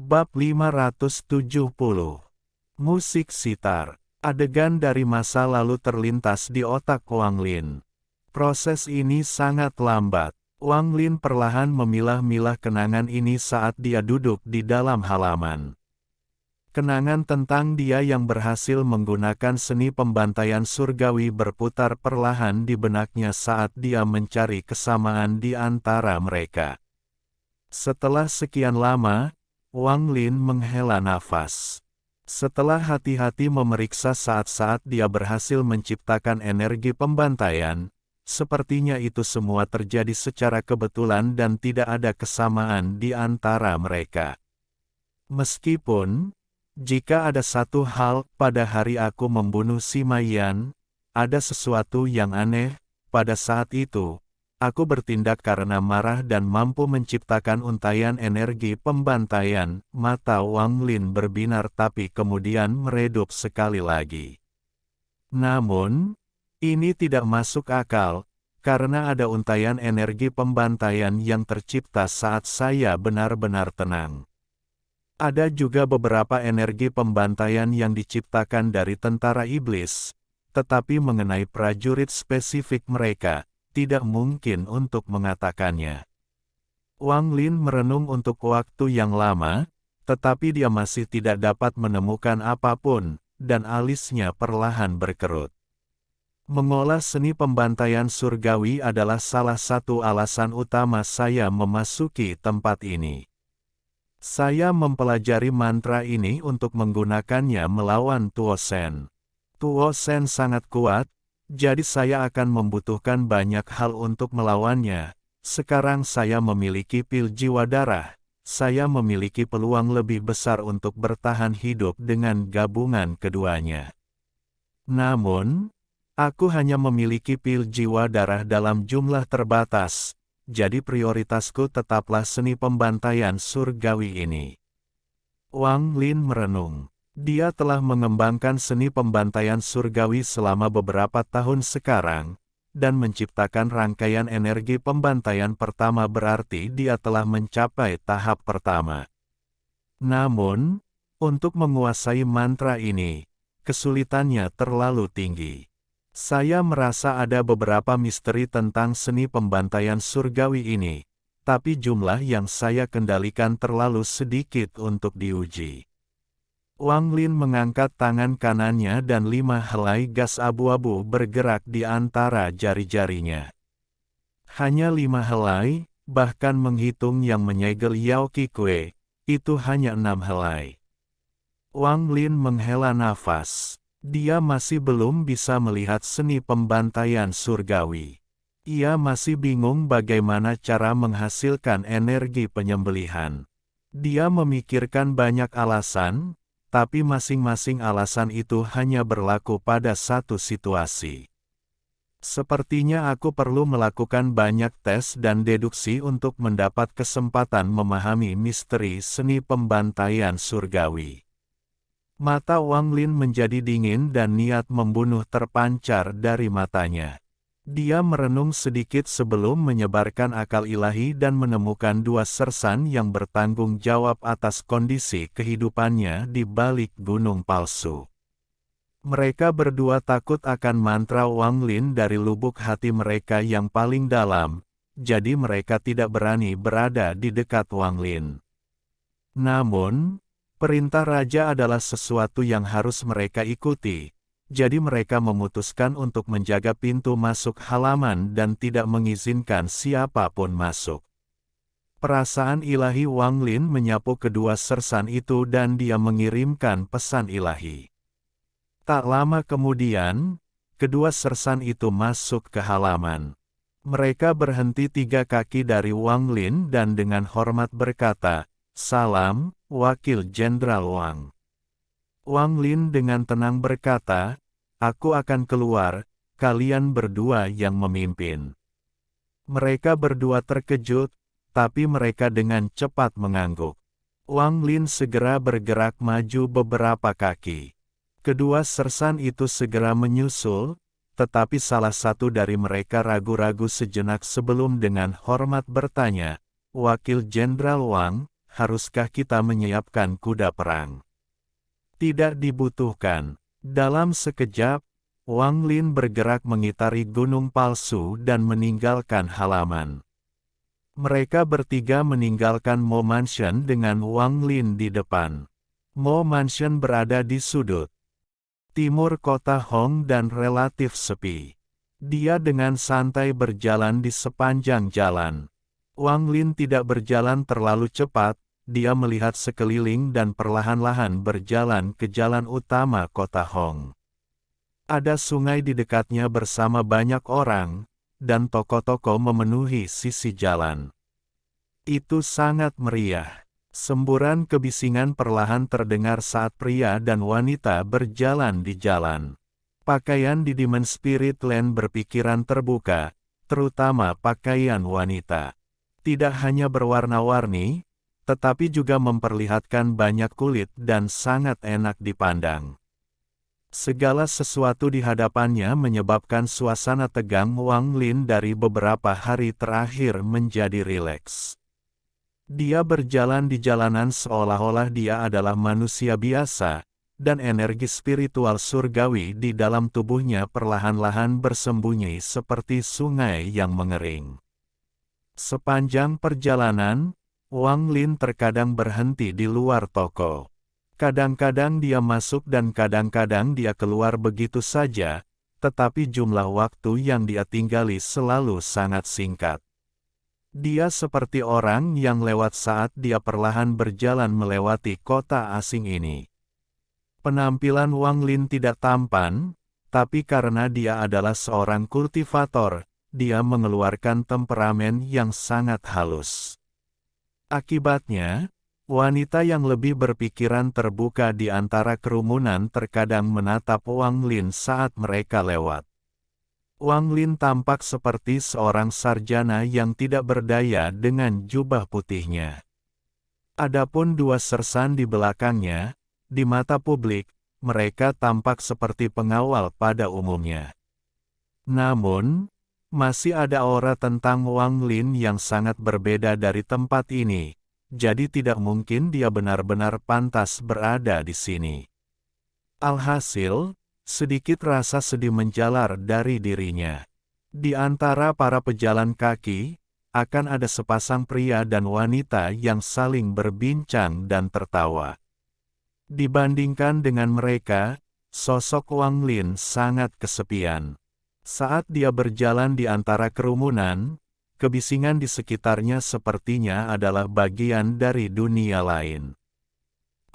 Bab 570. Musik sitar. Adegan dari masa lalu terlintas di otak Wang Lin. Proses ini sangat lambat. Wang Lin perlahan memilah-milah kenangan ini saat dia duduk di dalam halaman. Kenangan tentang dia yang berhasil menggunakan seni pembantaian surgawi berputar perlahan di benaknya saat dia mencari kesamaan di antara mereka. Setelah sekian lama, Wang Lin menghela nafas. Setelah hati-hati memeriksa saat-saat dia berhasil menciptakan energi pembantaian, sepertinya itu semua terjadi secara kebetulan dan tidak ada kesamaan di antara mereka. Meskipun, jika ada satu hal, pada hari aku membunuh Sima Yan, ada sesuatu yang aneh, pada saat itu, aku bertindak karena marah dan mampu menciptakan untaian energi pembantaian. Mata Wang Lin berbinar tapi kemudian meredup sekali lagi. Namun, ini tidak masuk akal, karena ada untaian energi pembantaian yang tercipta saat saya benar-benar tenang. Ada juga beberapa energi pembantaian yang diciptakan dari tentara iblis, tetapi mengenai prajurit spesifik mereka, tidak mungkin untuk mengatakannya. Wang Lin merenung untuk waktu yang lama, tetapi dia masih tidak dapat menemukan apapun, dan alisnya perlahan berkerut. Mengolah seni pembantaian surgawi adalah salah satu alasan utama saya memasuki tempat ini. Saya mempelajari mantra ini untuk menggunakannya melawan Tuo Shen. Tuo Shen sangat kuat, jadi saya akan membutuhkan banyak hal untuk melawannya. Sekarang saya memiliki pil jiwa darah, saya memiliki peluang lebih besar untuk bertahan hidup dengan gabungan keduanya. Namun, aku hanya memiliki pil jiwa darah dalam jumlah terbatas, jadi prioritasku tetaplah seni pembantaian surgawi ini. Wang Lin merenung. Dia telah mengembangkan seni pembantaian surgawi selama beberapa tahun sekarang, dan menciptakan rangkaian energi pembantaian pertama berarti dia telah mencapai tahap pertama. Namun, untuk menguasai mantra ini, kesulitannya terlalu tinggi. Saya merasa ada beberapa misteri tentang seni pembantaian surgawi ini, tapi jumlah yang saya kendalikan terlalu sedikit untuk diuji. Wang Lin mengangkat tangan kanannya dan 5 helai gas abu-abu bergerak di antara jari-jarinya. Hanya 5 helai, bahkan menghitung yang menyegel Yao Qikue, itu hanya 6 helai. Wang Lin menghela nafas. Dia masih belum bisa melihat seni pembantaian surgawi. Ia masih bingung bagaimana cara menghasilkan energi penyembelihan. Dia memikirkan banyak alasan, tapi masing-masing alasan itu hanya berlaku pada satu situasi. Sepertinya aku perlu melakukan banyak tes dan deduksi untuk mendapat kesempatan memahami misteri seni pembantaian surgawi. Mata Wang Lin menjadi dingin dan niat membunuh terpancar dari matanya. Dia merenung sedikit sebelum menyebarkan akal ilahi dan menemukan 2 sersan yang bertanggung jawab atas kondisi kehidupannya di balik gunung palsu. Mereka berdua takut akan mantra Wang Lin dari lubuk hati mereka yang paling dalam, jadi mereka tidak berani berada di dekat Wang Lin. Namun, perintah raja adalah sesuatu yang harus mereka ikuti, jadi mereka memutuskan untuk menjaga pintu masuk halaman dan tidak mengizinkan siapapun masuk. Perasaan ilahi Wang Lin menyapu kedua sersan itu dan dia mengirimkan pesan ilahi. Tak lama kemudian, kedua sersan itu masuk ke halaman. Mereka berhenti 3 kaki dari Wang Lin dan dengan hormat berkata, "Salam, Wakil Jenderal Wang." Wang Lin dengan tenang berkata, "Aku akan keluar, kalian berdua yang memimpin." Mereka berdua terkejut, tapi mereka dengan cepat mengangguk. Wang Lin segera bergerak maju beberapa kaki. Kedua sersan itu segera menyusul, tetapi salah satu dari mereka ragu-ragu sejenak sebelum dengan hormat bertanya, "Wakil Jenderal Wang, haruskah kita menyiapkan kuda perang? Tidak dibutuhkan. Dalam sekejap, Wang Lin bergerak mengitari gunung palsu dan meninggalkan halaman. Mereka bertiga meninggalkan Mo Mansion dengan Wang Lin di depan. Mo Mansion berada di sudut timur kota Hong dan relatif sepi. Dia dengan santai berjalan di sepanjang jalan. Wang Lin tidak berjalan terlalu cepat, dia melihat sekeliling dan perlahan-lahan berjalan ke jalan utama kota Hong. Ada sungai di dekatnya bersama banyak orang, dan toko-toko memenuhi sisi jalan. Itu sangat meriah. Semburan kebisingan perlahan terdengar saat pria dan wanita berjalan di jalan. Pakaian di Demon Spirit Land berpikiran terbuka, terutama pakaian wanita. Tidak hanya berwarna-warni, tetapi juga memperlihatkan banyak kulit dan sangat enak dipandang. Segala sesuatu di hadapannya menyebabkan suasana tegang Wang Lin dari beberapa hari terakhir menjadi rileks. Dia berjalan di jalanan seolah-olah dia adalah manusia biasa, dan energi spiritual surgawi di dalam tubuhnya perlahan-lahan bersembunyi seperti sungai yang mengering. Sepanjang perjalanan, Wang Lin terkadang berhenti di luar toko. Kadang-kadang dia masuk dan kadang-kadang dia keluar begitu saja, tetapi jumlah waktu yang dia tinggali selalu sangat singkat. Dia seperti orang yang lewat saat dia perlahan berjalan melewati kota asing ini. Penampilan Wang Lin tidak tampan, tapi karena dia adalah seorang kultivator, dia mengeluarkan temperamen yang sangat halus. Akibatnya, wanita yang lebih berpikiran terbuka di antara kerumunan terkadang menatap Wang Lin saat mereka lewat. Wang Lin tampak seperti seorang sarjana yang tidak berdaya dengan jubah putihnya. Adapun dua sersan di belakangnya, di mata publik, mereka tampak seperti pengawal pada umumnya. Namun, masih ada aura tentang Wang Lin yang sangat berbeda dari tempat ini, jadi tidak mungkin dia benar-benar pantas berada di sini. Alhasil, sedikit rasa sedih menjalar dari dirinya. Di antara para pejalan kaki, akan ada sepasang pria dan wanita yang saling berbincang dan tertawa. Dibandingkan dengan mereka, sosok Wang Lin sangat kesepian. Saat dia berjalan di antara kerumunan, kebisingan di sekitarnya sepertinya adalah bagian dari dunia lain.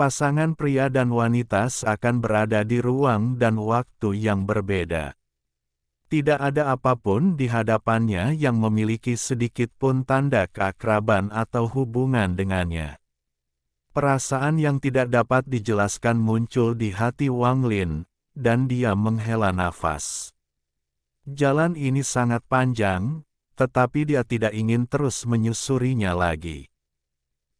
Pasangan pria dan wanita seakan berada di ruang dan waktu yang berbeda. Tidak ada apapun di hadapannya yang memiliki sedikit pun tanda keakraban atau hubungan dengannya. Perasaan yang tidak dapat dijelaskan muncul di hati Wang Lin, dan dia menghela nafas. Jalan ini sangat panjang, tetapi dia tidak ingin terus menyusurinya lagi.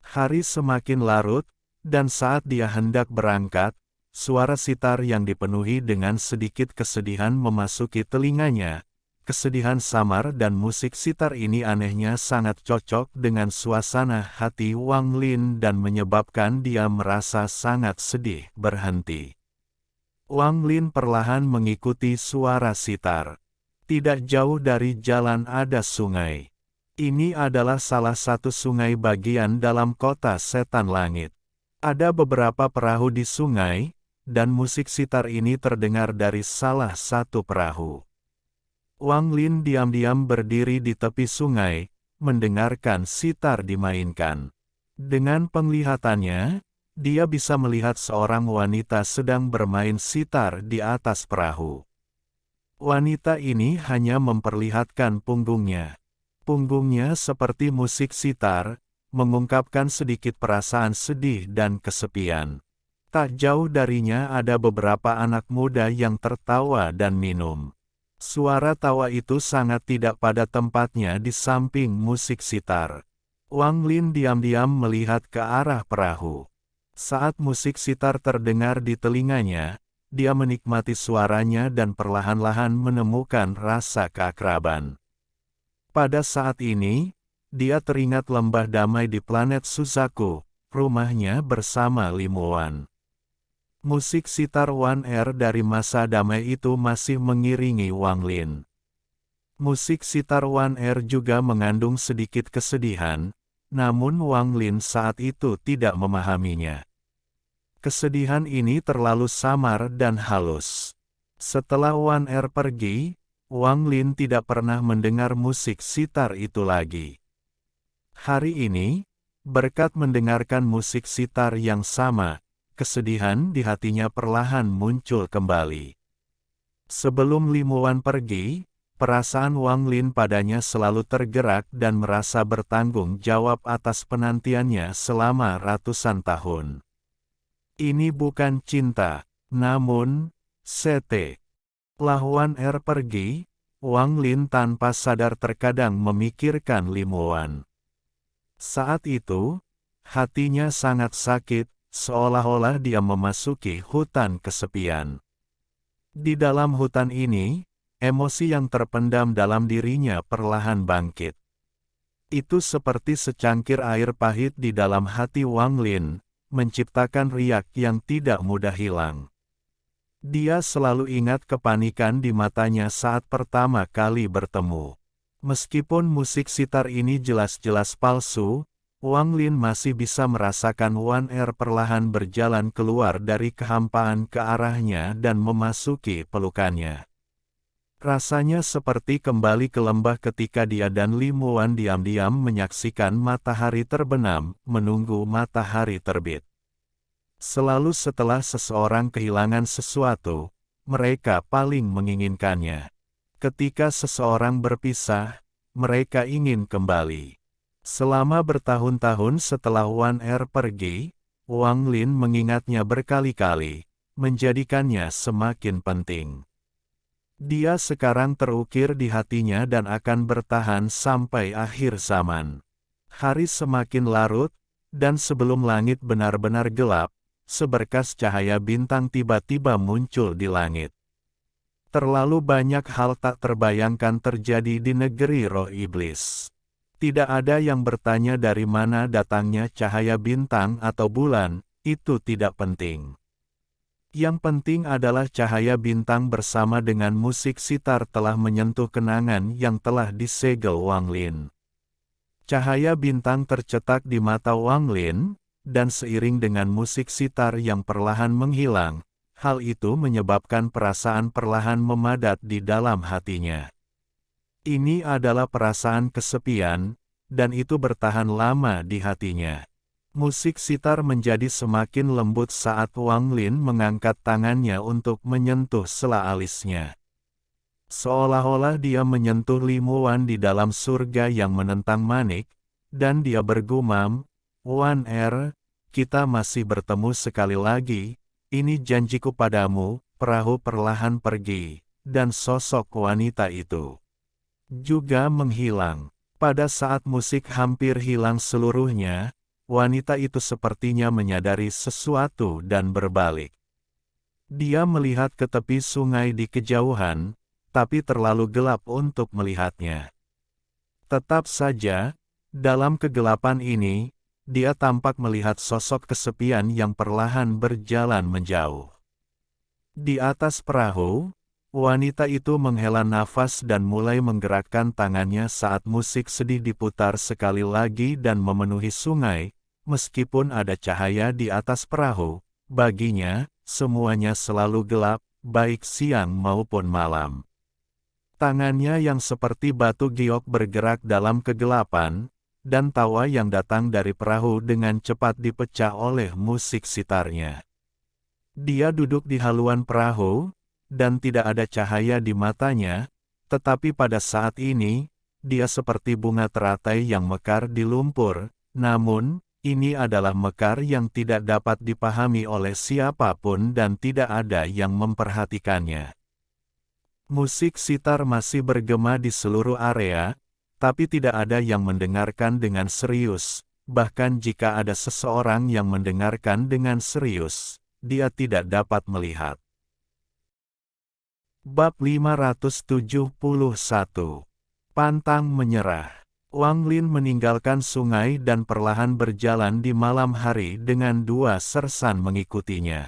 Hari semakin larut, dan saat dia hendak berangkat, suara sitar yang dipenuhi dengan sedikit kesedihan memasuki telinganya. Kesedihan samar dan musik sitar ini anehnya sangat cocok dengan suasana hati Wang Lin dan menyebabkan dia merasa sangat sedih berhenti. Wang Lin perlahan mengikuti suara sitar. Tidak jauh dari jalan ada sungai. Ini adalah salah satu sungai bagian dalam kota Setan Langit. Ada beberapa perahu di sungai, dan musik sitar ini terdengar dari salah satu perahu. Wang Lin diam-diam berdiri di tepi sungai, mendengarkan sitar dimainkan. Dengan penglihatannya, dia bisa melihat seorang wanita sedang bermain sitar di atas perahu. Wanita ini hanya memperlihatkan punggungnya. Punggungnya seperti musik sitar, mengungkapkan sedikit perasaan sedih dan kesepian. Tak jauh darinya ada beberapa anak muda yang tertawa dan minum. Suara tawa itu sangat tidak pada tempatnya di samping musik sitar. Wang Lin diam-diam melihat ke arah perahu. Saat musik sitar terdengar di telinganya, dia menikmati suaranya dan perlahan-lahan menemukan rasa keakraban. Pada saat ini, dia teringat lembah damai di planet Suzaku, rumahnya bersama Limuwan. Musik sitar Wan Er dari masa damai itu masih mengiringi Wang Lin. Musik sitar Wan Er juga mengandung sedikit kesedihan, namun Wang Lin saat itu tidak memahaminya. Kesedihan ini terlalu samar dan halus. Setelah Wan Er pergi, Wang Lin tidak pernah mendengar musik sitar itu lagi. Hari ini, berkat mendengarkan musik sitar yang sama, kesedihan di hatinya perlahan muncul kembali. Sebelum Limuwan pergi, perasaan Wang Lin padanya selalu tergerak dan merasa bertanggung jawab atas penantiannya selama ratusan tahun. Ini bukan cinta, namun, setelah Wan Er pergi, Wang Lin tanpa sadar terkadang memikirkan Limuwan. Saat itu, hatinya sangat sakit, seolah-olah dia memasuki hutan kesepian. Di dalam hutan ini, emosi yang terpendam dalam dirinya perlahan bangkit. Itu seperti secangkir air pahit di dalam hati Wang Lin, menciptakan riak yang tidak mudah hilang. Dia selalu ingat kepanikan di matanya saat pertama kali bertemu. Meskipun musik sitar ini jelas-jelas palsu, Wang Lin masih bisa merasakan Wan Er perlahan berjalan keluar dari kehampaan ke arahnya dan memasuki pelukannya. Rasanya seperti kembali ke lembah ketika dia dan Limuwan diam-diam menyaksikan matahari terbenam, menunggu matahari terbit. Selalu setelah seseorang kehilangan sesuatu, mereka paling menginginkannya. Ketika seseorang berpisah, mereka ingin kembali. Selama bertahun-tahun setelah Wan Er pergi, Wang Lin mengingatnya berkali-kali, menjadikannya semakin penting. Dia sekarang terukir di hatinya dan akan bertahan sampai akhir zaman. Hari semakin larut, dan sebelum langit benar-benar gelap, seberkas cahaya bintang tiba-tiba muncul di langit. Terlalu banyak hal tak terbayangkan terjadi di negeri roh iblis. Tidak ada yang bertanya dari mana datangnya cahaya bintang atau bulan, itu tidak penting. Yang penting adalah cahaya bintang bersama dengan musik sitar telah menyentuh kenangan yang telah disegel Wang Lin. Cahaya bintang tercetak di mata Wang Lin, dan seiring dengan musik sitar yang perlahan menghilang, hal itu menyebabkan perasaan perlahan memadat di dalam hatinya. Ini adalah perasaan kesepian, dan itu bertahan lama di hatinya. Musik sitar menjadi semakin lembut saat Wang Lin mengangkat tangannya untuk menyentuh sela alisnya. Seolah-olah dia menyentuh Limuwan di dalam surga yang menentang manik, dan dia bergumam, "Wan Er, kita masih bertemu sekali lagi, ini janjiku padamu." Perahu perlahan pergi, dan sosok wanita itu juga menghilang. Pada saat musik hampir hilang seluruhnya, wanita itu sepertinya menyadari sesuatu dan berbalik. Dia melihat ke tepi sungai di kejauhan, tapi terlalu gelap untuk melihatnya. Tetap saja, dalam kegelapan ini, dia tampak melihat sosok kesepian yang perlahan berjalan menjauh. Di atas perahu, wanita itu menghela nafas dan mulai menggerakkan tangannya saat musik sedih diputar sekali lagi dan memenuhi sungai. Meskipun ada cahaya di atas perahu, baginya, semuanya selalu gelap, baik siang maupun malam. Tangannya yang seperti batu giok bergerak dalam kegelapan, dan tawa yang datang dari perahu dengan cepat dipecah oleh musik sitarnya. Dia duduk di haluan perahu, dan tidak ada cahaya di matanya, tetapi pada saat ini, dia seperti bunga teratai yang mekar di lumpur, namun, ini adalah mekar yang tidak dapat dipahami oleh siapapun dan tidak ada yang memperhatikannya. Musik sitar masih bergema di seluruh area, tapi tidak ada yang mendengarkan dengan serius, bahkan jika ada seseorang yang mendengarkan dengan serius, dia tidak dapat melihat. Bab 571. Pantang menyerah. Wang Lin meninggalkan sungai dan perlahan berjalan di malam hari dengan dua sersan mengikutinya.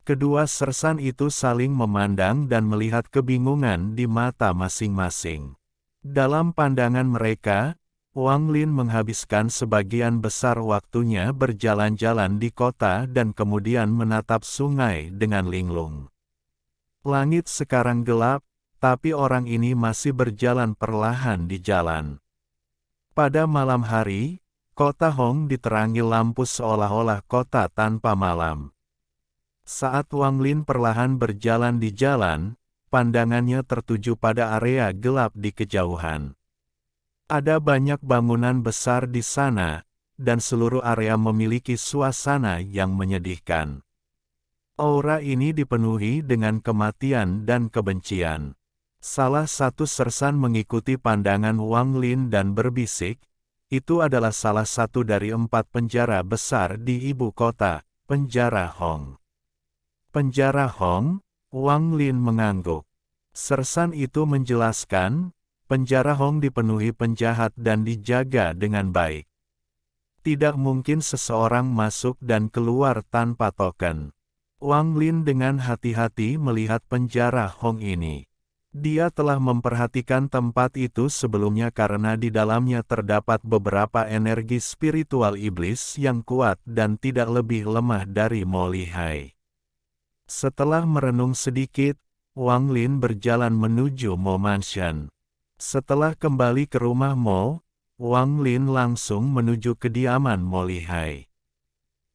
Kedua sersan itu saling memandang dan melihat kebingungan di mata masing-masing. Dalam pandangan mereka, Wang Lin menghabiskan sebagian besar waktunya berjalan-jalan di kota dan kemudian menatap sungai dengan linglung. Langit sekarang gelap, tapi orang ini masih berjalan perlahan di jalan. Pada malam hari, kota Hong diterangi lampu seolah-olah kota tanpa malam. Saat Wang Lin perlahan berjalan di jalan, pandangannya tertuju pada area gelap di kejauhan. Ada banyak bangunan besar di sana, dan seluruh area memiliki suasana yang menyedihkan. Aura ini dipenuhi dengan kematian dan kebencian. Salah satu sersan mengikuti pandangan Wang Lin dan berbisik, itu adalah salah satu dari 4 penjara besar di ibu kota, penjara Hong. Penjara Hong, Wang Lin mengangguk. Sersan itu menjelaskan, penjara Hong dipenuhi penjahat dan dijaga dengan baik. Tidak mungkin seseorang masuk dan keluar tanpa token. Wang Lin dengan hati-hati melihat penjara Hong ini. Dia telah memperhatikan tempat itu sebelumnya karena di dalamnya terdapat beberapa energi spiritual iblis yang kuat dan tidak lebih lemah dari Mo Lihai. Setelah merenung sedikit, Wang Lin berjalan menuju Mo Mansion. Setelah kembali ke rumah Mo, Wang Lin langsung menuju kediaman Mo Lihai.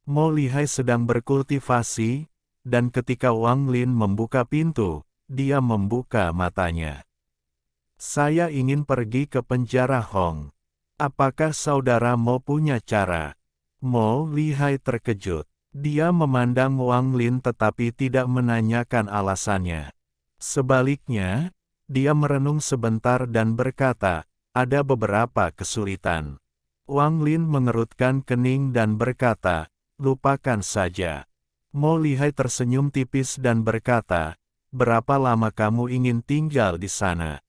Mo Lihai sedang berkultivasi, dan ketika Wang Lin membuka pintu, dia membuka matanya. "Saya ingin pergi ke penjara Hong. Apakah saudara Mo punya cara?" Mo Lihai terkejut. Dia memandang Wang Lin tetapi tidak menanyakan alasannya. Sebaliknya, dia merenung sebentar dan berkata, "Ada beberapa kesulitan." Wang Lin mengerutkan kening dan berkata, "Lupakan saja." Mo Lihai tersenyum tipis dan berkata, "Berapa lama kamu ingin tinggal di sana?"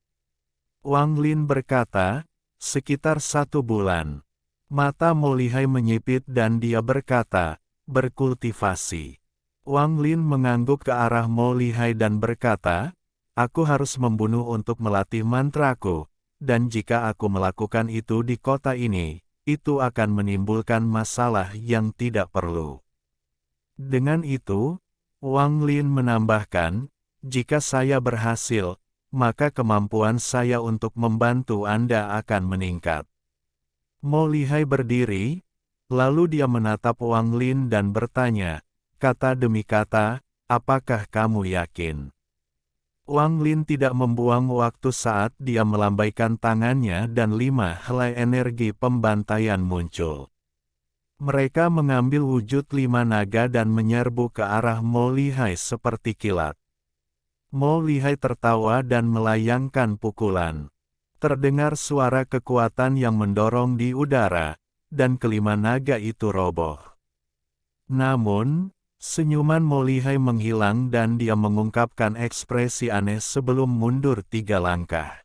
Wang Lin berkata, "Sekitar 1 bulan." Mata Mo Lihai menyipit dan dia berkata, "Berkultivasi." Wang Lin mengangguk ke arah Mo Lihai dan berkata, "Aku harus membunuh untuk melatih mantraku, dan jika aku melakukan itu di kota ini, itu akan menimbulkan masalah yang tidak perlu." Dengan itu, Wang Lin menambahkan, "Jika saya berhasil, maka kemampuan saya untuk membantu Anda akan meningkat." Mo Lihai berdiri, lalu dia menatap Wang Lin dan bertanya, kata demi kata, "Apakah kamu yakin?" Wang Lin tidak membuang waktu saat dia melambaikan tangannya dan 5 helai energi pembantaian muncul. Mereka mengambil wujud 5 naga dan menyerbu ke arah Mo Lihai seperti kilat. Mo Lihai tertawa dan melayangkan pukulan. Terdengar suara kekuatan yang mendorong di udara, dan kelima naga itu roboh. Namun, senyuman Mo Lihai menghilang dan dia mengungkapkan ekspresi aneh sebelum mundur 3 langkah.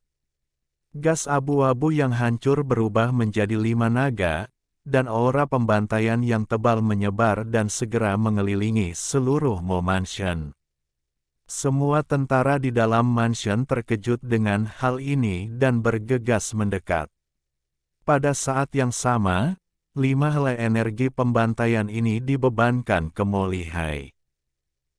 Gas abu-abu yang hancur berubah menjadi 5 naga, dan aura pembantaian yang tebal menyebar dan segera mengelilingi seluruh Mo Mansion. Semua tentara di dalam mansion terkejut dengan hal ini dan bergegas mendekat. Pada saat yang sama, 5 helai energi pembantaian ini dibebankan ke Mo Lihai.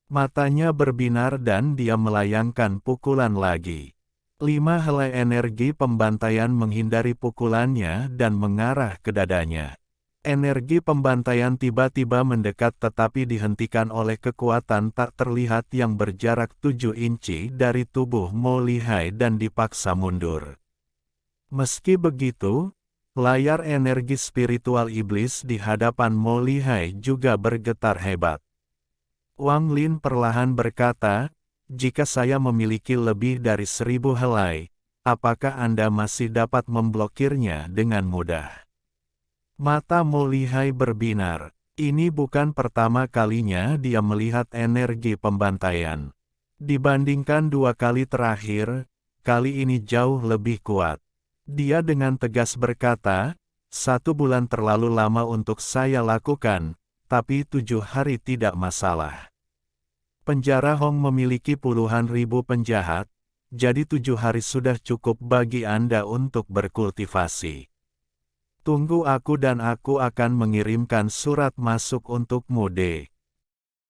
Matanya berbinar dan dia melayangkan pukulan lagi. 5 helai energi pembantaian menghindari pukulannya dan mengarah ke dadanya. Energi pembantaian tiba-tiba mendekat tetapi dihentikan oleh kekuatan tak terlihat yang berjarak 7 inci dari tubuh Mo Lihai dan dipaksa mundur. Meski begitu, layar energi spiritual iblis di hadapan Mo Lihai juga bergetar hebat. Wang Lin perlahan berkata, "Jika saya memiliki lebih dari 1000 helai, apakah Anda masih dapat memblokirnya dengan mudah?" Mata Mo Lihai berbinar. Ini bukan pertama kalinya dia melihat energi pembantaian. Dibandingkan 2 kali terakhir, kali ini jauh lebih kuat. Dia dengan tegas berkata, 1 bulan terlalu lama untuk saya lakukan, tapi 7 hari tidak masalah. Penjara Hong memiliki puluhan ribu penjahat, jadi 7 hari sudah cukup bagi Anda untuk berkultivasi. Tunggu aku dan aku akan mengirimkan surat masuk untukmu deh.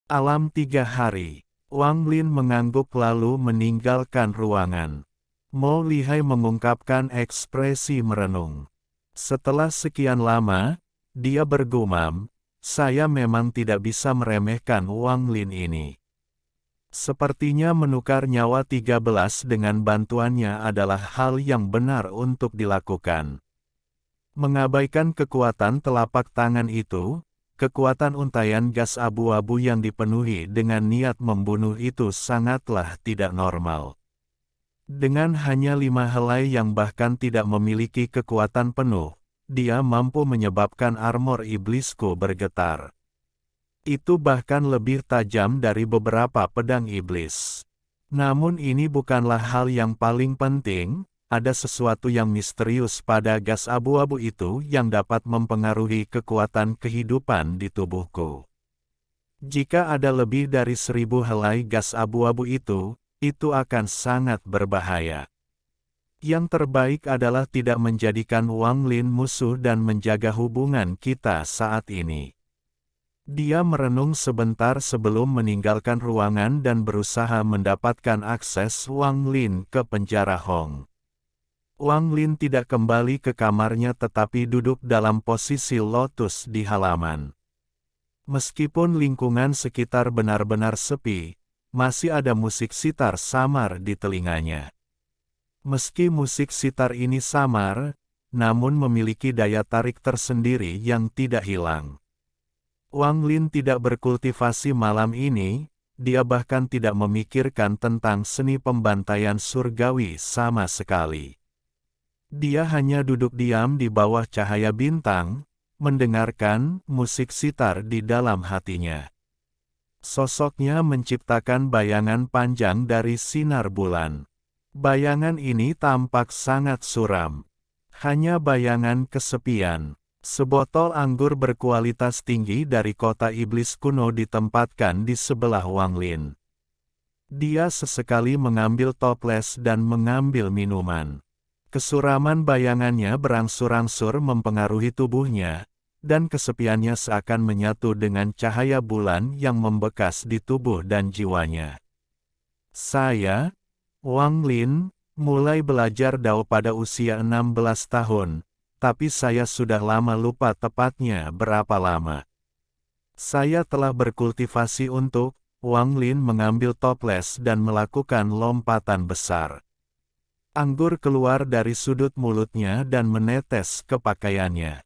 Alam 3 hari. Wang Lin mengangguk lalu meninggalkan ruangan. Mo Lihai mengungkapkan ekspresi merenung. Setelah sekian lama, dia bergumam, saya memang tidak bisa meremehkan Wang Lin ini. Sepertinya menukar nyawa 13 dengan bantuannya adalah hal yang benar untuk dilakukan. Mengabaikan kekuatan telapak tangan itu, kekuatan untaian gas abu-abu yang dipenuhi dengan niat membunuh itu sangatlah tidak normal. Dengan hanya 5 helai yang bahkan tidak memiliki kekuatan penuh, dia mampu menyebabkan armor iblisku bergetar. Itu bahkan lebih tajam dari beberapa pedang iblis. Namun ini bukanlah hal yang paling penting, ada sesuatu yang misterius pada gas abu-abu itu yang dapat mempengaruhi kekuatan kehidupan di tubuhku. Jika ada lebih dari 1000 helai gas abu-abu itu akan sangat berbahaya. Yang terbaik adalah tidak menjadikan Wang Lin musuh dan menjaga hubungan kita saat ini. Dia merenung sebentar sebelum meninggalkan ruangan dan berusaha mendapatkan akses Wang Lin ke penjara Hong. Wang Lin tidak kembali ke kamarnya tetapi duduk dalam posisi lotus di halaman. Meskipun lingkungan sekitar benar-benar sepi, masih ada musik sitar samar di telinganya. Meski musik sitar ini samar, namun memiliki daya tarik tersendiri yang tidak hilang. Wang Lin tidak berkultivasi malam ini, dia bahkan tidak memikirkan tentang seni pembantaian surgawi sama sekali. Dia hanya duduk diam di bawah cahaya bintang, mendengarkan musik sitar di dalam hatinya. Sosoknya menciptakan bayangan panjang dari sinar bulan. Bayangan ini tampak sangat suram. Hanya bayangan kesepian. Sebotol anggur berkualitas tinggi dari kota iblis kuno ditempatkan di sebelah Wang Lin. Dia sesekali mengambil toples dan mengambil minuman. Kesuraman bayangannya berangsur-angsur mempengaruhi tubuhnya, dan kesepiannya seakan menyatu dengan cahaya bulan yang membekas di tubuh dan jiwanya. Saya, Wang Lin, mulai belajar Dao pada usia 16 tahun, tapi saya sudah lama lupa tepatnya berapa lama. Saya telah berkultivasi untuk, Wang Lin mengambil toples dan melakukan lompatan besar. Anggur keluar dari sudut mulutnya dan menetes ke pakaiannya.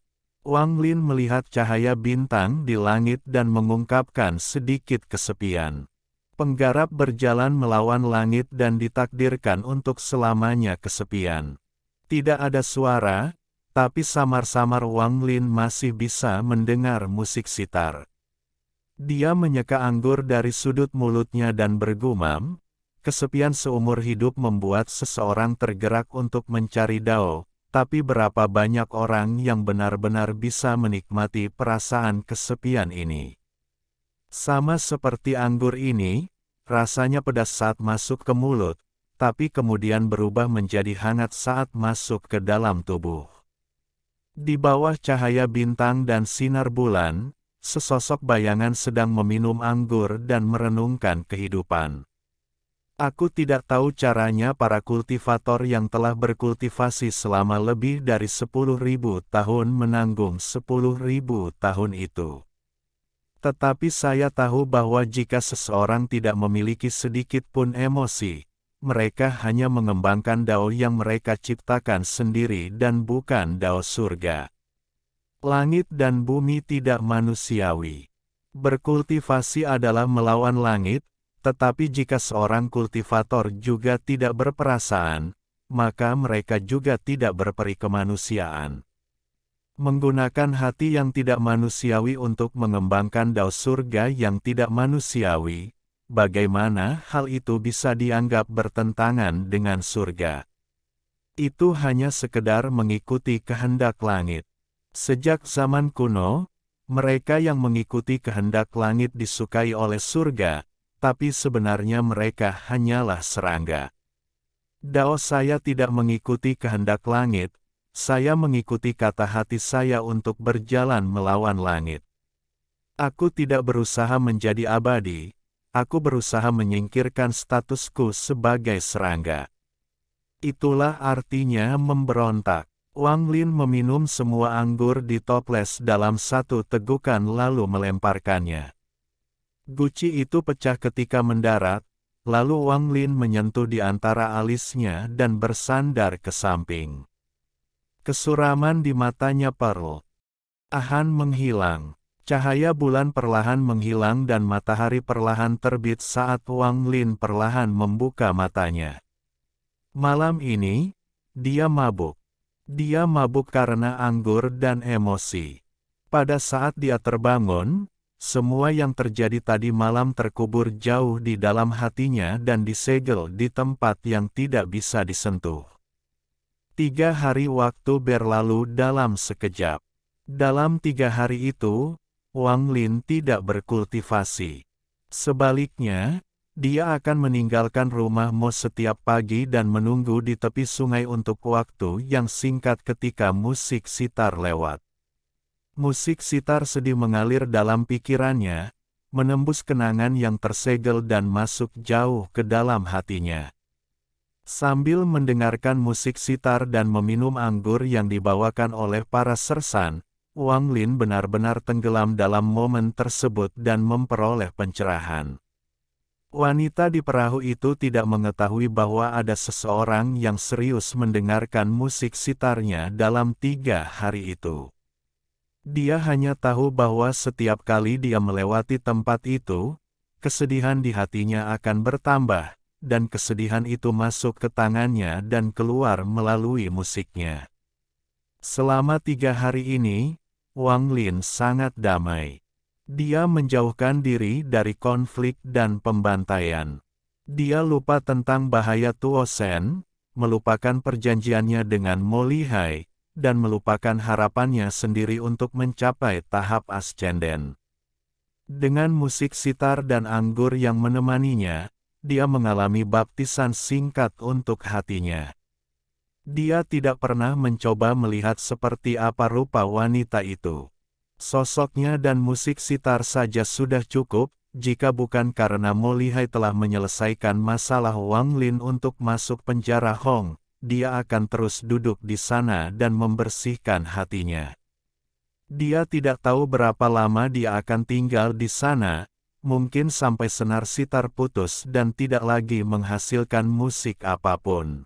Wang Lin melihat cahaya bintang di langit dan mengungkapkan sedikit kesepian. Penggarap berjalan melawan langit dan ditakdirkan untuk selamanya kesepian. Tidak ada suara, tapi samar-samar Wang Lin masih bisa mendengar musik sitar. Dia menyeka anggur dari sudut mulutnya dan bergumam, kesepian seumur hidup membuat seseorang tergerak untuk mencari Dao. Tapi berapa banyak orang yang benar-benar bisa menikmati perasaan kesepian ini? Sama seperti anggur ini, rasanya pedas saat masuk ke mulut, tapi kemudian berubah menjadi hangat saat masuk ke dalam tubuh. Di bawah cahaya bintang dan sinar bulan, sesosok bayangan sedang meminum anggur dan merenungkan kehidupan. Aku tidak tahu caranya para kultivator yang telah berkultivasi selama lebih dari 10.000 tahun menanggung 10.000 tahun itu. Tetapi saya tahu bahwa jika seseorang tidak memiliki sedikit pun emosi, mereka hanya mengembangkan Dao yang mereka ciptakan sendiri dan bukan Dao surga. Langit dan bumi tidak manusiawi. Berkultivasi adalah melawan langit, tetapi jika seorang kultivator juga tidak berperasaan, maka mereka juga tidak berperi kemanusiaan. Menggunakan hati yang tidak manusiawi untuk mengembangkan Dao surga yang tidak manusiawi, bagaimana hal itu bisa dianggap bertentangan dengan surga? Itu hanya sekedar mengikuti kehendak langit. Sejak zaman kuno, mereka yang mengikuti kehendak langit disukai oleh surga, tapi sebenarnya mereka hanyalah serangga. Dao saya tidak mengikuti kehendak langit, saya mengikuti kata hati saya untuk berjalan melawan langit. Aku tidak berusaha menjadi abadi, aku berusaha menyingkirkan statusku sebagai serangga. Itulah artinya memberontak. Wang Lin meminum semua anggur di toples dalam satu tegukan lalu melemparkannya. Guci itu pecah ketika mendarat, lalu Wang Lin menyentuh di antara alisnya dan bersandar ke samping. Kesuraman di matanya Pearl Han menghilang. Cahaya bulan perlahan menghilang dan matahari perlahan terbit saat Wang Lin perlahan membuka matanya. Malam ini, dia mabuk. Dia mabuk karena anggur dan emosi. Pada saat dia terbangun, semua yang terjadi tadi malam terkubur jauh di dalam hatinya dan disegel di tempat yang tidak bisa disentuh. 3 hari waktu berlalu dalam sekejap. Dalam 3 hari itu, Wang Lin tidak berkultivasi. Sebaliknya, dia akan meninggalkan rumah Mo setiap pagi dan menunggu di tepi sungai untuk waktu yang singkat ketika musik sitar lewat. Musik sitar sedih mengalir dalam pikirannya, menembus kenangan yang tersegel dan masuk jauh ke dalam hatinya. Sambil mendengarkan musik sitar dan meminum anggur yang dibawakan oleh para sersan, Wang Lin benar-benar tenggelam dalam momen tersebut dan memperoleh pencerahan. Wanita di perahu itu tidak mengetahui bahwa ada seseorang yang serius mendengarkan musik sitarnya dalam 3 hari itu. Dia hanya tahu bahwa setiap kali dia melewati tempat itu, kesedihan di hatinya akan bertambah, dan kesedihan itu masuk ke tangannya dan keluar melalui musiknya. Selama 3 hari ini, Wang Lin sangat damai. Dia menjauhkan diri dari konflik dan pembantaian. Dia lupa tentang bahaya Tuo Shen, melupakan perjanjiannya dengan Mo Lihai, dan melupakan harapannya sendiri untuk mencapai tahap ascenden. Dengan musik sitar dan anggur yang menemaninya, dia mengalami baptisan singkat untuk hatinya. Dia tidak pernah mencoba melihat seperti apa rupa wanita itu. Sosoknya dan musik sitar saja sudah cukup, jika bukan karena Mo Lihai telah menyelesaikan masalah Wang Lin untuk masuk penjara Hong, dia akan terus duduk di sana dan membersihkan hatinya. Dia tidak tahu berapa lama dia akan tinggal di sana, mungkin sampai senar sitar putus dan tidak lagi menghasilkan musik apapun.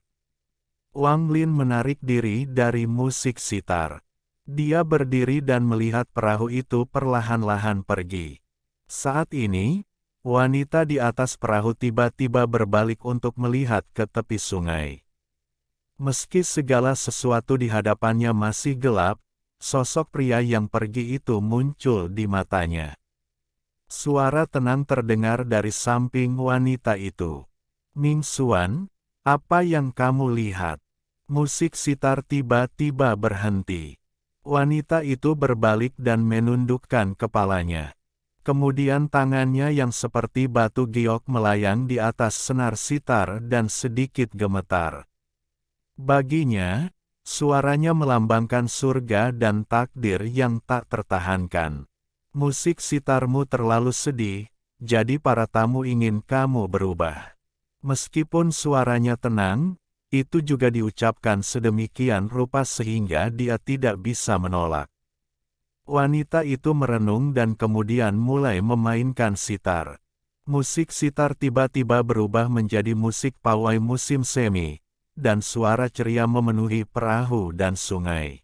Wang Lin menarik diri dari musik sitar. Dia berdiri dan melihat perahu itu perlahan-lahan pergi. Saat ini, wanita di atas perahu tiba-tiba berbalik untuk melihat ke tepi sungai. Meski segala sesuatu di hadapannya masih gelap, sosok pria yang pergi itu muncul di matanya. Suara tenang terdengar dari samping wanita itu. "Ming Xuan, apa yang kamu lihat?" Musik sitar tiba-tiba berhenti. Wanita itu berbalik dan menundukkan kepalanya. Kemudian tangannya yang seperti batu giok melayang di atas senar sitar dan sedikit gemetar. Baginya, suaranya melambangkan surga dan takdir yang tak tertahankan. "Musik sitarmu terlalu sedih, jadi para tamu ingin kamu berubah." Meskipun suaranya tenang, itu juga diucapkan sedemikian rupa sehingga dia tidak bisa menolak. Wanita itu merenung dan kemudian mulai memainkan sitar. Musik sitar tiba-tiba berubah menjadi musik pawai musim semi, dan suara ceria memenuhi perahu dan sungai.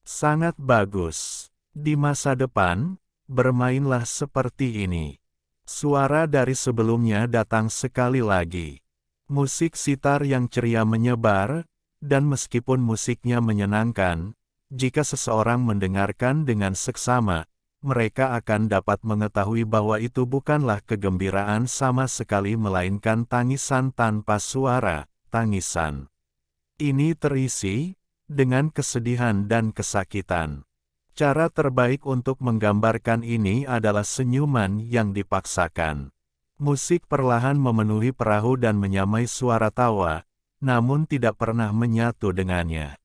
Sangat bagus. Di masa depan, bermainlah seperti ini. Suara dari sebelumnya datang sekali lagi. Musik sitar yang ceria menyebar, dan meskipun musiknya menyenangkan, jika seseorang mendengarkan dengan seksama, mereka akan dapat mengetahui bahwa itu bukanlah kegembiraan sama sekali melainkan tangisan tanpa suara, tangisan. Ini terisi dengan kesedihan dan kesakitan. Cara terbaik untuk menggambarkan ini adalah senyuman yang dipaksakan. Musik perlahan memenuhi perahu dan menyamai suara tawa, namun tidak pernah menyatu dengannya.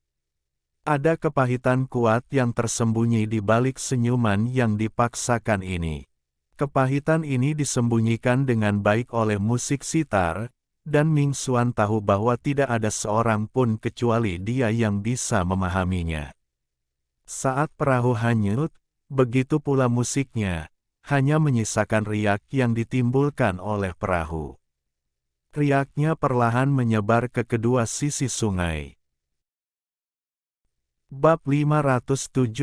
Ada kepahitan kuat yang tersembunyi di balik senyuman yang dipaksakan ini. Kepahitan ini disembunyikan dengan baik oleh musik sitar, dan Ming Xuan tahu bahwa tidak ada seorang pun kecuali dia yang bisa memahaminya. Saat perahu hanyut, begitu pula musiknya, hanya menyisakan riak yang ditimbulkan oleh perahu. Riaknya perlahan menyebar ke kedua sisi sungai. Bab 572.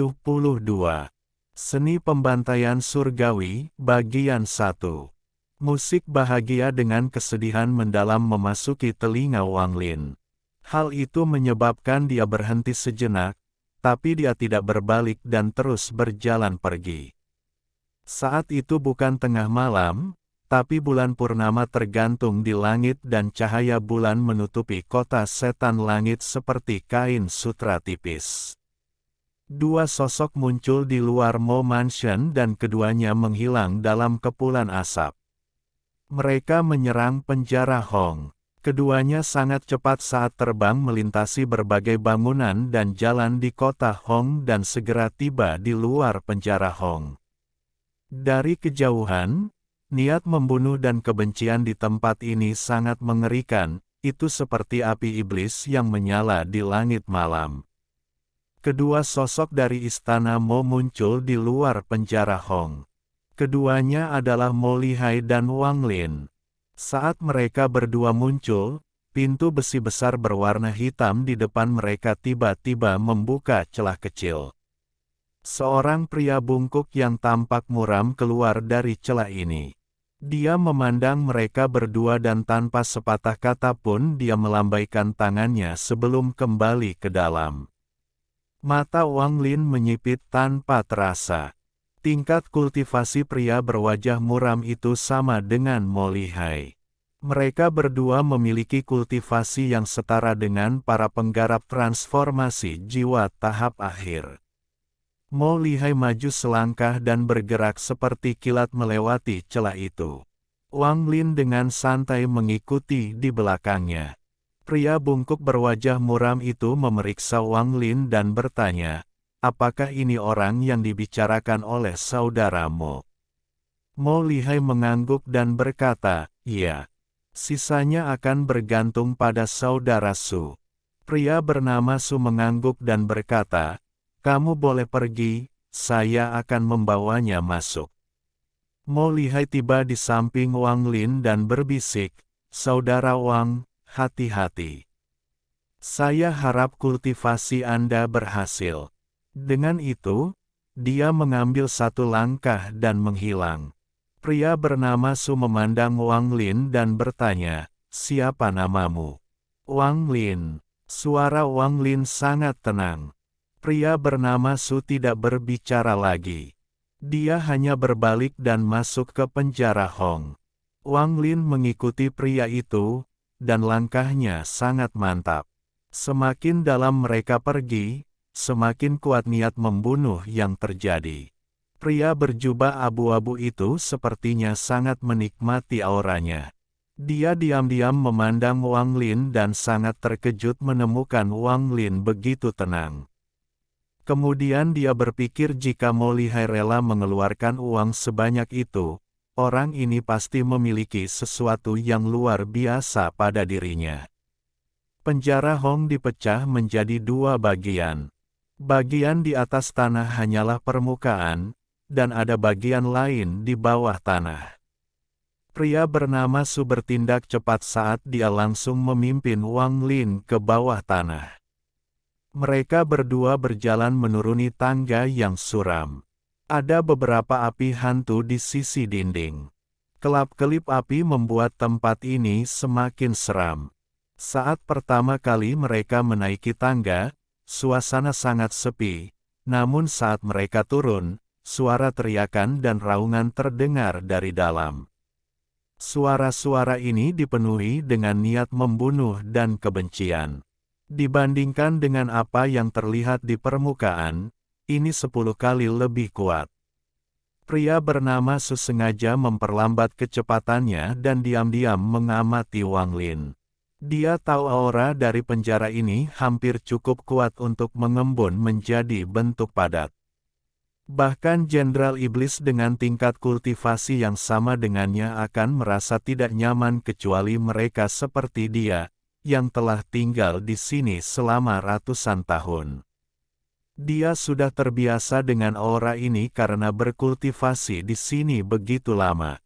Seni Pembantaian Surgawi, Bagian 1. Musik bahagia dengan kesedihan mendalam memasuki telinga Wang Lin. Hal itu menyebabkan dia berhenti sejenak, tapi dia tidak berbalik dan terus berjalan pergi. Saat itu bukan tengah malam, tapi bulan purnama tergantung di langit dan cahaya bulan menutupi kota setan langit seperti kain sutra tipis. Dua sosok muncul di luar Mo Mansion dan keduanya menghilang dalam kepulan asap. Mereka menyerang penjara Hong. Keduanya sangat cepat saat terbang melintasi berbagai bangunan dan jalan di kota Hong dan segera tiba di luar penjara Hong. Dari kejauhan, niat membunuh dan kebencian di tempat ini sangat mengerikan, itu seperti api iblis yang menyala di langit malam. Kedua sosok dari istana Mo muncul di luar penjara Hong. Keduanya adalah Mo Lihai dan Wang Lin. Saat mereka berdua muncul, pintu besi besar berwarna hitam di depan mereka tiba-tiba membuka celah kecil. Seorang pria bungkuk yang tampak muram keluar dari celah ini. Dia memandang mereka berdua dan tanpa sepatah kata pun dia melambaikan tangannya sebelum kembali ke dalam. Mata Wang Lin menyipit tanpa terasa. Tingkat kultivasi pria berwajah muram itu sama dengan Mo Lihai. Mereka berdua memiliki kultivasi yang setara dengan para penggarap transformasi jiwa tahap akhir. Mo Lihai maju selangkah dan bergerak seperti kilat melewati celah itu. Wang Lin dengan santai mengikuti di belakangnya. Pria bungkuk berwajah muram itu memeriksa Wang Lin dan bertanya, apakah ini orang yang dibicarakan oleh saudaramu? Mo Lihai mengangguk dan berkata, iya. Sisanya akan bergantung pada saudara Su. Pria bernama Su mengangguk dan berkata, kamu boleh pergi, saya akan membawanya masuk. Mo Lihai tiba di samping Wang Lin dan berbisik, saudara Wang, hati-hati. Saya harap kultivasi Anda berhasil. Dengan itu, dia mengambil satu langkah dan menghilang. Pria bernama Su memandang Wang Lin dan bertanya, siapa namamu? Wang Lin. Suara Wang Lin sangat tenang. Pria bernama Su tidak berbicara lagi. Dia hanya berbalik dan masuk ke penjara Hong. Wang Lin mengikuti pria itu, dan langkahnya sangat mantap. Semakin dalam mereka pergi, semakin kuat niat membunuh yang terjadi. Pria berjubah abu-abu itu sepertinya sangat menikmati auranya. Dia diam-diam memandang Wang Lin dan sangat terkejut menemukan Wang Lin begitu tenang. Kemudian dia berpikir jika Mo Lihai rela mengeluarkan uang sebanyak itu, orang ini pasti memiliki sesuatu yang luar biasa pada dirinya. Penjara Hong dipecah menjadi dua bagian. Bagian di atas tanah hanyalah permukaan, dan ada bagian lain di bawah tanah. Pria bernama Su bertindak cepat saat dia langsung memimpin Wang Lin ke bawah tanah. Mereka berdua berjalan menuruni tangga yang suram. Ada beberapa api hantu di sisi dinding. Kelap-kelip api membuat tempat ini semakin seram. Saat pertama kali mereka menaiki tangga, suasana sangat sepi, namun saat mereka turun, suara teriakan dan raungan terdengar dari dalam. Suara-suara ini dipenuhi dengan niat membunuh dan kebencian. Dibandingkan dengan apa yang terlihat di permukaan, ini 10 kali lebih kuat. Pria bernama Su sengaja memperlambat kecepatannya dan diam-diam mengamati Wang Lin. Dia tahu aura dari penjara ini hampir cukup kuat untuk mengembun menjadi bentuk padat. Bahkan Jenderal Iblis dengan tingkat kultivasi yang sama dengannya akan merasa tidak nyaman kecuali mereka seperti dia, yang telah tinggal di sini selama ratusan tahun. Dia sudah terbiasa dengan aura ini karena berkultivasi di sini begitu lama.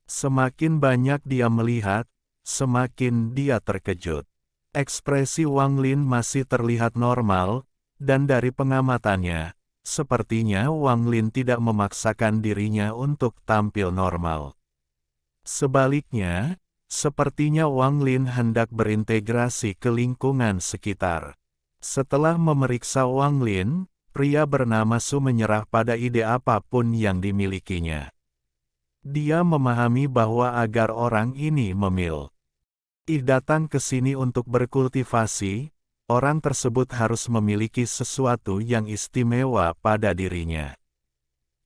Semakin banyak dia melihat, semakin dia terkejut. Ekspresi Wang Lin masih terlihat normal, dan dari pengamatannya, sepertinya Wang Lin tidak memaksakan dirinya untuk tampil normal. Sebaliknya, sepertinya Wang Lin hendak berintegrasi ke lingkungan sekitar. Setelah memeriksa Wang Lin, pria bernama Su menyerah pada ide apapun yang dimilikinya. Dia memahami bahwa agar orang ini datang ke sini untuk berkultivasi, orang tersebut harus memiliki sesuatu yang istimewa pada dirinya.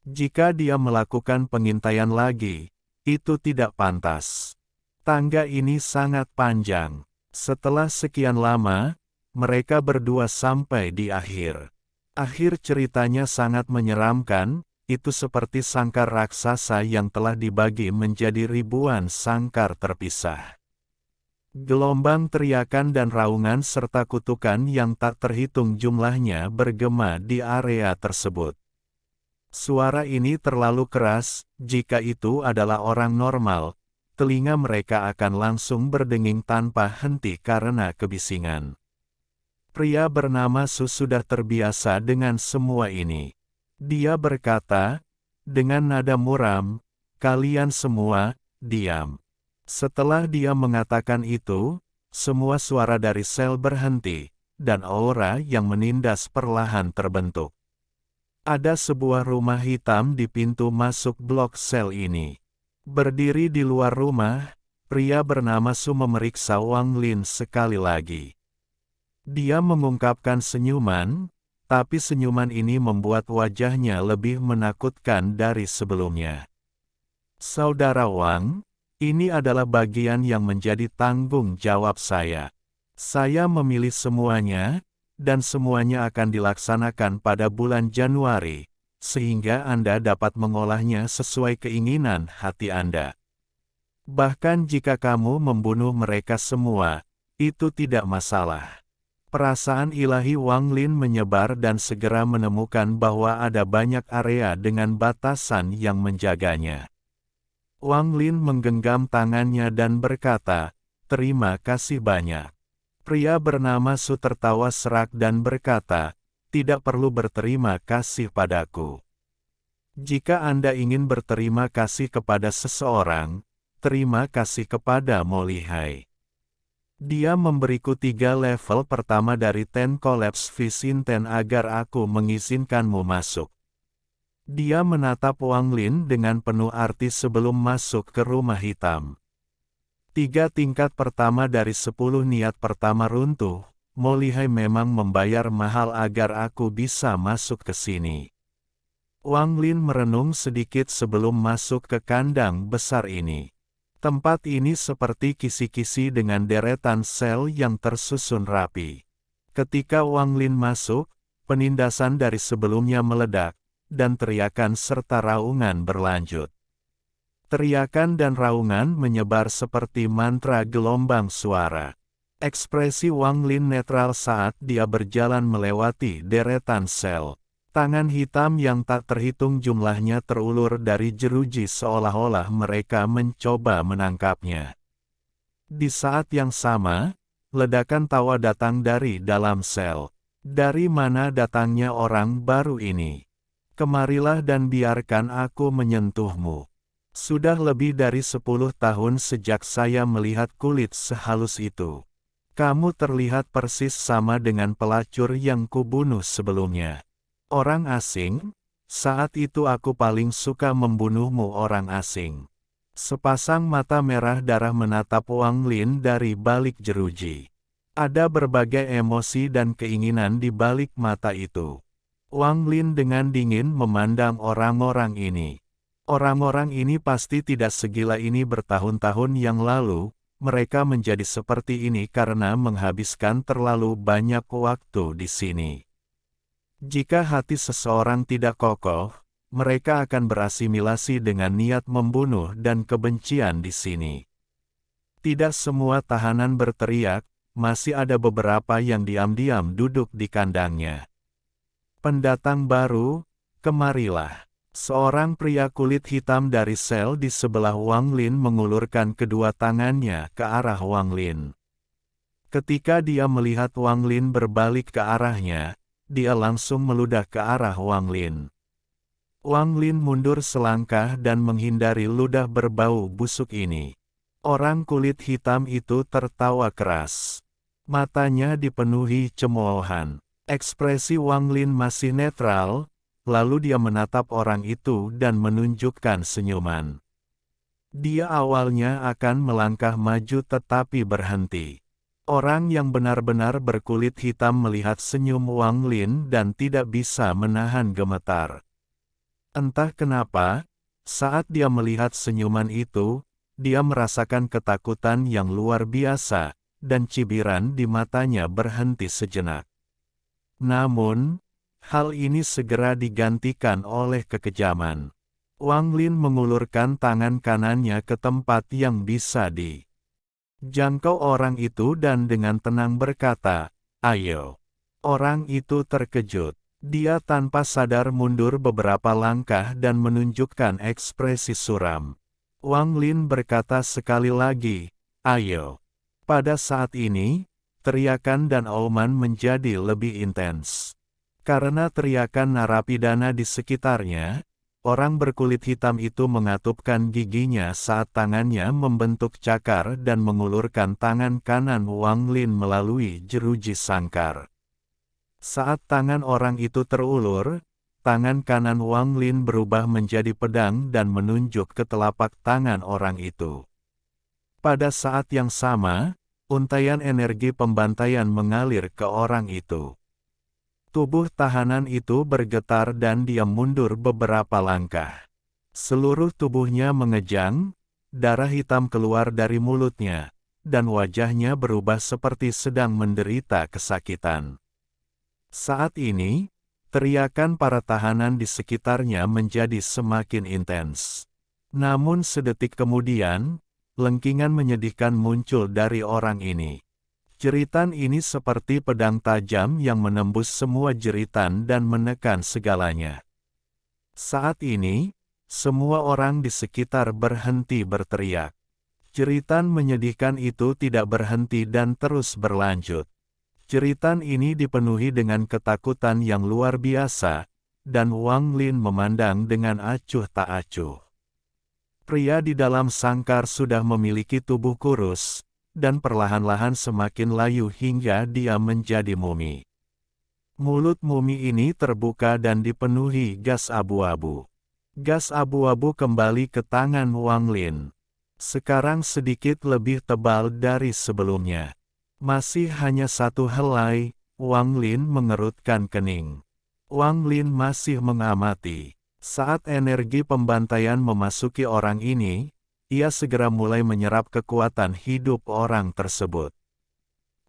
Jika dia melakukan pengintaian lagi, itu tidak pantas. Tangga ini sangat panjang. Setelah sekian lama, mereka berdua sampai di akhir. Akhir ceritanya sangat menyeramkan, itu seperti sangkar raksasa yang telah dibagi menjadi ribuan sangkar terpisah. Gelombang teriakan dan raungan serta kutukan yang tak terhitung jumlahnya bergema di area tersebut. Suara ini terlalu keras, jika itu adalah orang normal, telinga mereka akan langsung berdenging tanpa henti karena kebisingan. Pria bernama Su sudah terbiasa dengan semua ini. Dia berkata, dengan nada muram, "Kalian semua, diam." Setelah dia mengatakan itu, semua suara dari sel berhenti, dan aura yang menindas perlahan terbentuk. Ada sebuah rumah hitam di pintu masuk blok sel ini. Berdiri di luar rumah, pria bernama Su memeriksa Wang Lin sekali lagi. Dia mengungkapkan senyuman, tapi senyuman ini membuat wajahnya lebih menakutkan dari sebelumnya. Saudara Wang, ini adalah bagian yang menjadi tanggung jawab saya. Saya memilih semuanya, dan semuanya akan dilaksanakan pada bulan Januari, sehingga Anda dapat mengolahnya sesuai keinginan hati Anda. Bahkan jika kamu membunuh mereka semua, itu tidak masalah. Perasaan ilahi Wang Lin menyebar dan segera menemukan bahwa ada banyak area dengan batasan yang menjaganya. Wang Lin menggenggam tangannya dan berkata, "Terima kasih banyak." Pria bernama Su tertawa serak dan berkata, "Tidak perlu berterima kasih padaku. Jika Anda ingin berterima kasih kepada seseorang, terima kasih kepada Molihai. Dia memberiku 3 level pertama dari Ten Collapse Vision Ten agar aku mengizinkanmu masuk." Dia menatap Wang Lin dengan penuh arti sebelum masuk ke rumah hitam. 3 tingkat pertama dari 10 niat pertama runtuh, Molihai memang membayar mahal agar aku bisa masuk ke sini. Wang Lin merenung sedikit sebelum masuk ke kandang besar ini. Tempat ini seperti kisi-kisi dengan deretan sel yang tersusun rapi. Ketika Wang Lin masuk, penindasan dari sebelumnya meledak, dan teriakan serta raungan berlanjut. Teriakan dan raungan menyebar seperti mantra gelombang suara. Ekspresi Wang Lin netral saat dia berjalan melewati deretan sel. Tangan hitam yang tak terhitung jumlahnya terulur dari jeruji seolah-olah mereka mencoba menangkapnya. Di saat yang sama, ledakan tawa datang dari dalam sel. Dari mana datangnya orang baru ini? Kemarilah dan biarkan aku menyentuhmu. Sudah lebih dari 10 tahun sejak saya melihat kulit sehalus itu. Kamu terlihat persis sama dengan pelacur yang kubunuh sebelumnya. Orang asing? Saat itu aku paling suka membunuhmu orang asing. Sepasang mata merah darah menatap Wang Lin dari balik jeruji. Ada berbagai emosi dan keinginan di balik mata itu. Wang Lin dengan dingin memandang orang-orang ini. Orang-orang ini pasti tidak segila ini bertahun-tahun yang lalu, mereka menjadi seperti ini karena menghabiskan terlalu banyak waktu di sini. Jika hati seseorang tidak kokoh, mereka akan berasimilasi dengan niat membunuh dan kebencian di sini. Tidak semua tahanan berteriak, masih ada beberapa yang diam-diam duduk di kandangnya. Pendatang baru, kemarilah. Seorang pria kulit hitam dari sel di sebelah Wang Lin mengulurkan kedua tangannya ke arah Wang Lin. Ketika dia melihat Wang Lin berbalik ke arahnya, dia langsung meludah ke arah Wang Lin. Wang Lin mundur selangkah dan menghindari ludah berbau busuk ini. Orang kulit hitam itu tertawa keras. Matanya dipenuhi cemoohan. Ekspresi Wang Lin masih netral, lalu dia menatap orang itu dan menunjukkan senyuman. Dia awalnya akan melangkah maju tetapi berhenti. Orang yang benar-benar berkulit hitam melihat senyum Wang Lin dan tidak bisa menahan gemetar. Entah kenapa, saat dia melihat senyuman itu, dia merasakan ketakutan yang luar biasa, dan cibiran di matanya berhenti sejenak. Namun, hal ini segera digantikan oleh kekejaman. Wang Lin mengulurkan tangan kanannya ke tempat yang bisa dijangkau orang itu dan dengan tenang berkata, "Ayo." Orang itu terkejut. Dia tanpa sadar mundur beberapa langkah dan menunjukkan ekspresi suram. Wang Lin berkata sekali lagi, "Ayo." Pada saat ini, teriakan dan auman menjadi lebih intens. Karena teriakan narapidana di sekitarnya, orang berkulit hitam itu mengatupkan giginya saat tangannya membentuk cakar dan mengulurkan tangan kanan Wang Lin melalui jeruji sangkar. Saat tangan orang itu terulur, tangan kanan Wang Lin berubah menjadi pedang dan menunjuk ke telapak tangan orang itu. Pada saat yang sama, untaian energi pembantaian mengalir ke orang itu. Tubuh tahanan itu bergetar dan dia mundur beberapa langkah. Seluruh tubuhnya mengejang, darah hitam keluar dari mulutnya, dan wajahnya berubah seperti sedang menderita kesakitan. Saat ini, teriakan para tahanan di sekitarnya menjadi semakin intens. Namun sedetik kemudian, lengkingan menyedihkan muncul dari orang ini. Jeritan ini seperti pedang tajam yang menembus semua jeritan dan menekan segalanya. Saat ini, semua orang di sekitar berhenti berteriak. Jeritan menyedihkan itu tidak berhenti dan terus berlanjut. Jeritan ini dipenuhi dengan ketakutan yang luar biasa, dan Wang Lin memandang dengan acuh tak acuh. Pria di dalam sangkar sudah memiliki tubuh kurus, dan perlahan-lahan semakin layu hingga dia menjadi mumi. Mulut mumi ini terbuka dan dipenuhi gas abu-abu. Gas abu-abu kembali ke tangan Wang Lin. Sekarang sedikit lebih tebal dari sebelumnya. Masih hanya satu helai, Wang Lin mengerutkan kening. Wang Lin masih mengamati. Saat energi pembantaian memasuki orang ini, ia segera mulai menyerap kekuatan hidup orang tersebut.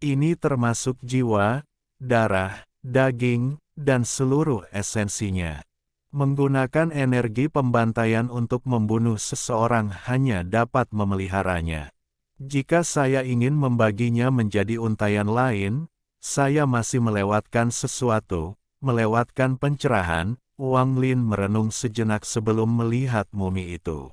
Ini termasuk jiwa, darah, daging, dan seluruh esensinya. Menggunakan energi pembantaian untuk membunuh seseorang hanya dapat memeliharanya. Jika saya ingin membaginya menjadi untaian lain, saya masih melewatkan sesuatu, melewatkan pencerahan. Wang Lin merenung sejenak sebelum melihat mumi itu.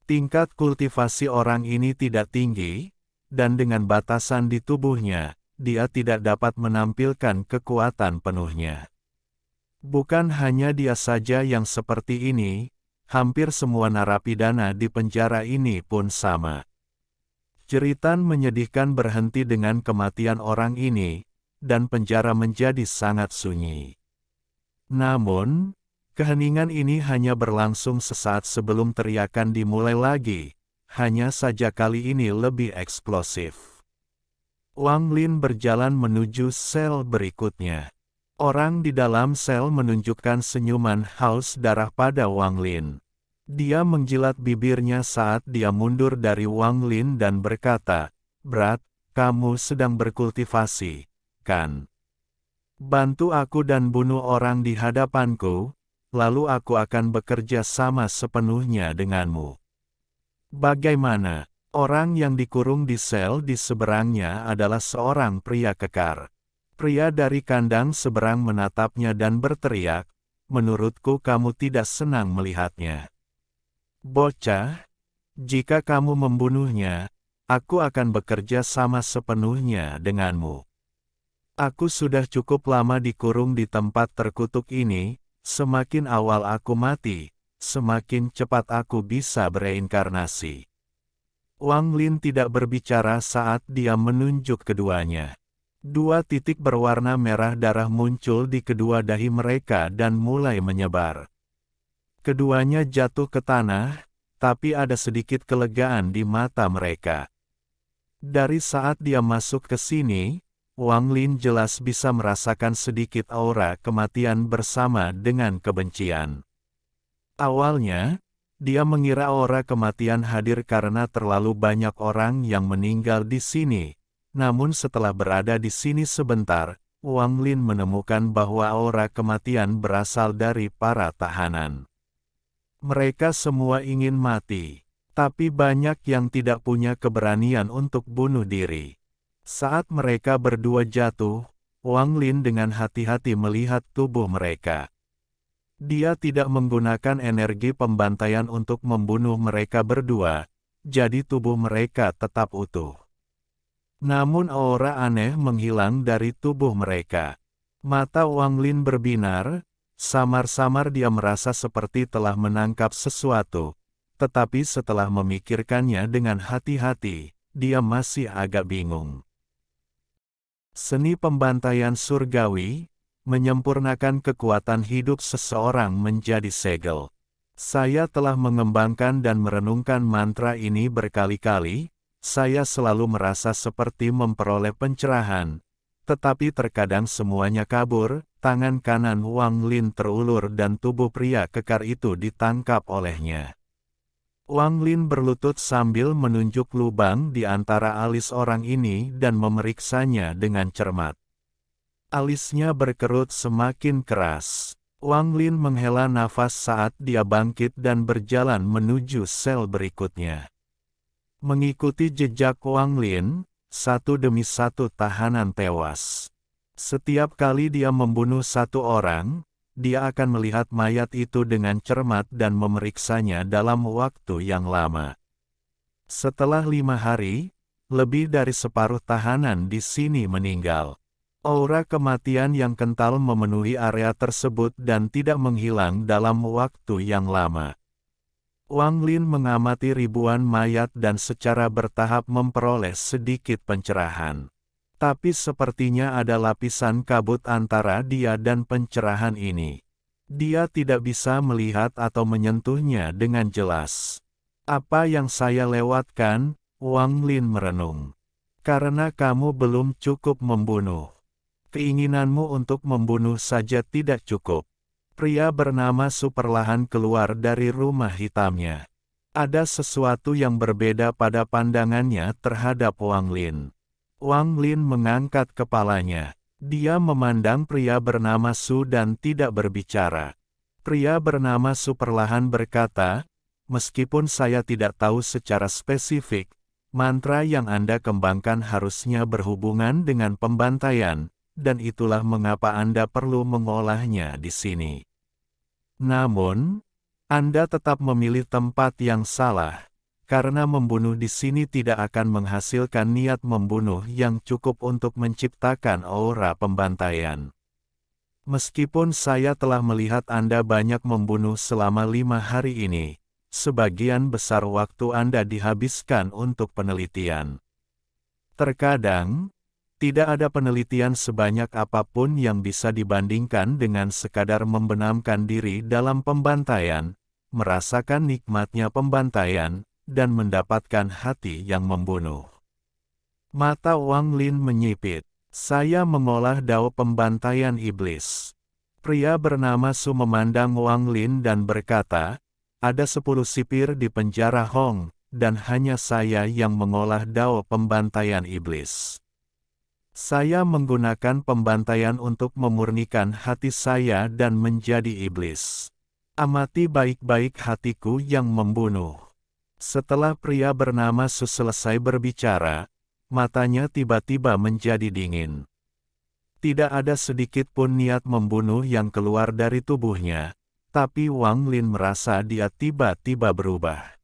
Tingkat kultivasi orang ini tidak tinggi, dan dengan batasan di tubuhnya, dia tidak dapat menampilkan kekuatan penuhnya. Bukan hanya dia saja yang seperti ini, hampir semua narapidana di penjara ini pun sama. Jeritan menyedihkan berhenti dengan kematian orang ini, dan penjara menjadi sangat sunyi. Namun, keheningan ini hanya berlangsung sesaat sebelum teriakan dimulai lagi, hanya saja kali ini lebih eksplosif. Wang Lin berjalan menuju sel berikutnya. Orang di dalam sel menunjukkan senyuman haus darah pada Wang Lin. Dia menjilat bibirnya saat dia mundur dari Wang Lin dan berkata, "Brat, kamu sedang berkultivasi, kan? Bantu aku dan bunuh orang di hadapanku, lalu aku akan bekerja sama sepenuhnya denganmu." Bagaimana? Orang yang dikurung di sel di seberangnya adalah seorang pria kekar. Pria dari kandang seberang menatapnya dan berteriak, "Menurutku kamu tidak senang melihatnya. Bocah, jika kamu membunuhnya, aku akan bekerja sama sepenuhnya denganmu. Aku sudah cukup lama dikurung di tempat terkutuk ini, semakin awal aku mati, semakin cepat aku bisa bereinkarnasi." Wang Lin tidak berbicara saat dia menunjuk keduanya. Dua titik berwarna merah darah muncul di kedua dahi mereka dan mulai menyebar. Keduanya jatuh ke tanah, tapi ada sedikit kelegaan di mata mereka. Dari saat dia masuk ke sini, Wang Lin jelas bisa merasakan sedikit aura kematian bersama dengan kebencian. Awalnya, dia mengira aura kematian hadir karena terlalu banyak orang yang meninggal di sini. Namun setelah berada di sini sebentar, Wang Lin menemukan bahwa aura kematian berasal dari para tahanan. Mereka semua ingin mati, tapi banyak yang tidak punya keberanian untuk bunuh diri. Saat mereka berdua jatuh, Wang Lin dengan hati-hati melihat tubuh mereka. Dia tidak menggunakan energi pembantaian untuk membunuh mereka berdua, jadi tubuh mereka tetap utuh. Namun aura aneh menghilang dari tubuh mereka. Mata Wang Lin berbinar, samar-samar dia merasa seperti telah menangkap sesuatu, tetapi setelah memikirkannya dengan hati-hati, dia masih agak bingung. Seni pembantaian surgawi menyempurnakan kekuatan hidup seseorang menjadi segel. Saya telah mengembangkan dan merenungkan mantra ini berkali-kali, saya selalu merasa seperti memperoleh pencerahan, tetapi terkadang semuanya kabur, tangan kanan Wang Lin terulur dan tubuh pria kekar itu ditangkap olehnya. Wang Lin berlutut sambil menunjuk lubang di antara alis orang ini dan memeriksanya dengan cermat. Alisnya berkerut semakin keras. Wang Lin menghela nafas saat dia bangkit dan berjalan menuju sel berikutnya. Mengikuti jejak Wang Lin, satu demi satu tahanan tewas. Setiap kali dia membunuh satu orang, dia akan melihat mayat itu dengan cermat dan memeriksanya dalam waktu yang lama. Setelah 5 hari, lebih dari separuh tahanan di sini meninggal. Aura kematian yang kental memenuhi area tersebut dan tidak menghilang dalam waktu yang lama. Wang Lin mengamati ribuan mayat dan secara bertahap memperoleh sedikit pencerahan. Tapi sepertinya ada lapisan kabut antara dia dan pencerahan ini. Dia tidak bisa melihat atau menyentuhnya dengan jelas. Apa yang saya lewatkan, Wang Lin merenung. Karena kamu belum cukup membunuh. Keinginanmu untuk membunuh saja tidak cukup. Pria bernama Su perlahan keluar dari rumah hitamnya. Ada sesuatu yang berbeda pada pandangannya terhadap Wang Lin. Wang Lin mengangkat kepalanya. Dia memandang pria bernama Su dan tidak berbicara. Pria bernama Su perlahan berkata, "Meskipun saya tidak tahu secara spesifik, mantra yang Anda kembangkan harusnya berhubungan dengan pembantaian, dan itulah mengapa Anda perlu mengolahnya di sini. Namun, Anda tetap memilih tempat yang salah, karena membunuh di sini tidak akan menghasilkan niat membunuh yang cukup untuk menciptakan aura pembantaian. Meskipun saya telah melihat Anda banyak membunuh selama 5 hari ini, sebagian besar waktu Anda dihabiskan untuk penelitian. Terkadang, tidak ada penelitian sebanyak apapun yang bisa dibandingkan dengan sekadar membenamkan diri dalam pembantaian, merasakan nikmatnya pembantaian, dan mendapatkan hati yang membunuh. Mata Wang Lin menyipit. Saya mengolah dao pembantaian iblis. Pria bernama Su memandang Wang Lin dan berkata, ada 10 sipir di penjara Hong, dan hanya saya yang mengolah dao pembantaian iblis. Saya menggunakan pembantaian untuk memurnikan hati saya dan menjadi iblis. Amati baik-baik hatiku yang membunuh. Setelah pria bernama Su selesai berbicara, matanya tiba-tiba menjadi dingin. Tidak ada sedikit pun niat membunuh yang keluar dari tubuhnya, tapi Wang Lin merasa dia tiba-tiba berubah.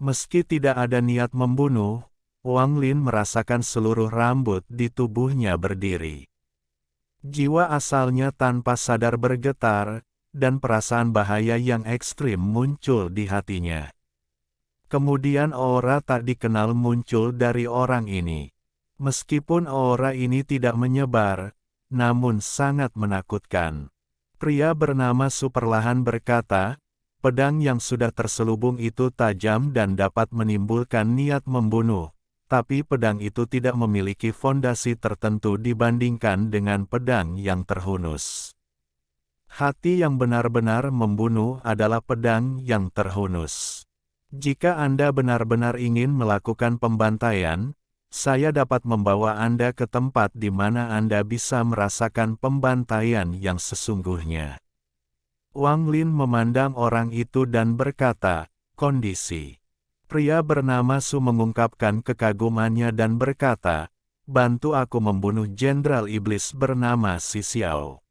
Meski tidak ada niat membunuh, Wang Lin merasakan seluruh rambut di tubuhnya berdiri. Jiwa asalnya tanpa sadar bergetar, dan perasaan bahaya yang ekstrim muncul di hatinya. Kemudian aura tak dikenal muncul dari orang ini. Meskipun aura ini tidak menyebar, namun sangat menakutkan. Pria bernama Su perlahan berkata, pedang yang sudah terselubung itu tajam dan dapat menimbulkan niat membunuh, tapi pedang itu tidak memiliki fondasi tertentu dibandingkan dengan pedang yang terhunus. Hati yang benar-benar membunuh adalah pedang yang terhunus. Jika Anda benar-benar ingin melakukan pembantaian, saya dapat membawa Anda ke tempat di mana Anda bisa merasakan pembantaian yang sesungguhnya. Wang Lin memandang orang itu dan berkata, kondisi. Pria bernama Su mengungkapkan kekagumannya dan berkata, bantu aku membunuh Jenderal Iblis bernama Si Xiao.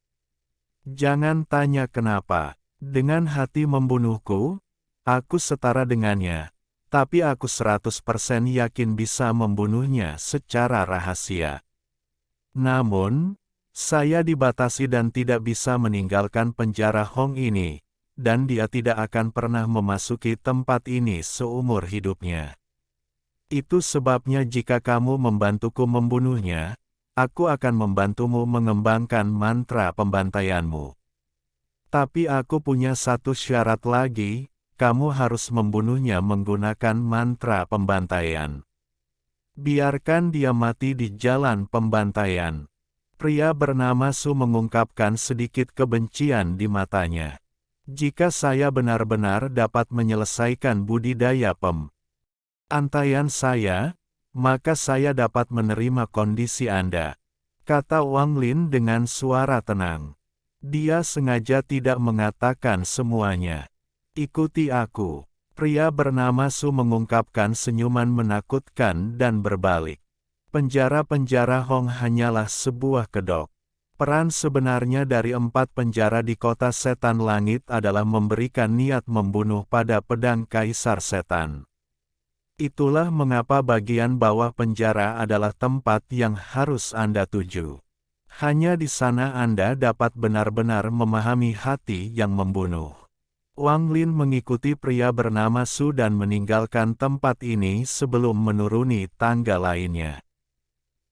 Jangan tanya kenapa, dengan hati membunuhku, aku setara dengannya, tapi aku 100% yakin bisa membunuhnya secara rahasia. Namun, saya dibatasi dan tidak bisa meninggalkan penjara Hong ini, dan dia tidak akan pernah memasuki tempat ini seumur hidupnya. Itu sebabnya jika kamu membantuku membunuhnya, aku akan membantumu mengembangkan mantra pembantaianmu. Tapi aku punya satu syarat lagi, kamu harus membunuhnya menggunakan mantra pembantaian. Biarkan dia mati di jalan pembantaian. Pria bernama Su mengungkapkan sedikit kebencian di matanya. Jika saya benar-benar dapat menyelesaikan budidaya pembantaian saya, maka saya dapat menerima kondisi Anda, kata Wang Lin dengan suara tenang. Dia sengaja tidak mengatakan semuanya. Ikuti aku. Pria bernama Su mengungkapkan senyuman menakutkan dan berbalik. Penjara-penjara Hong hanyalah sebuah kedok. Peran sebenarnya dari 4 penjara di kota setan langit adalah memberikan niat membunuh pada pedang Kaisar Setan. Itulah mengapa bagian bawah penjara adalah tempat yang harus Anda tuju. Hanya di sana Anda dapat benar-benar memahami hati yang membunuh. Wang Lin mengikuti pria bernama Su dan meninggalkan tempat ini sebelum menuruni tangga lainnya.